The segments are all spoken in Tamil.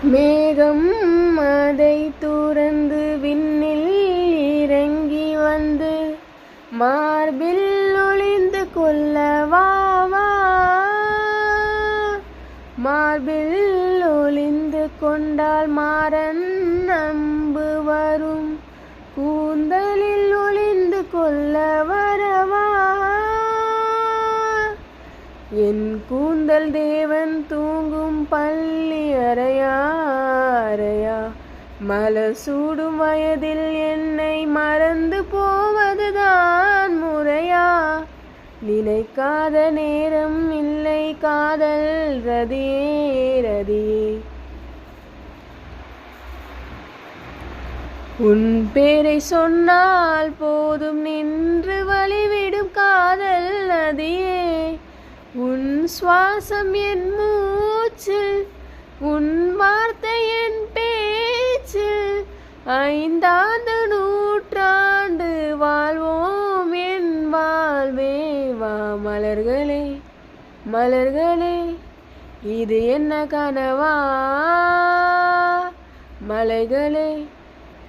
மேகம் அதை துறந்து விண்ணில் இறங்கி வந்து மார்பில் ஒளிந்து கொள்ளவா மார்பில் ஒளிந்து கொண்டால் மாறன் அம்பு வரும் கூந்தலில் ஒளிந்து கொள்ள வரவா என் கூந்தல் தேவன் தூங்கும் பள்ளி அறையா மலர் சூடும் வயதில் என்னை மறந்து போவதுதான் முறையா நினைக்காத நேரம் இல்லை காதல் ரதியே உன் பேரை சொன்னால் போதும் நின்று வழிவிடும் காதல் நதியே உன் சுவாசம் என் மூச்சு உன் வார்த்தை என் பேச்சு ஐந்தாண்டு நூற்றாண்டு வாழ்வோம் என் வாழ்வே வா மலர்களே இது என்ன கனவா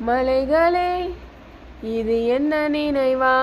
மலைகளே இது என்ன நினைவா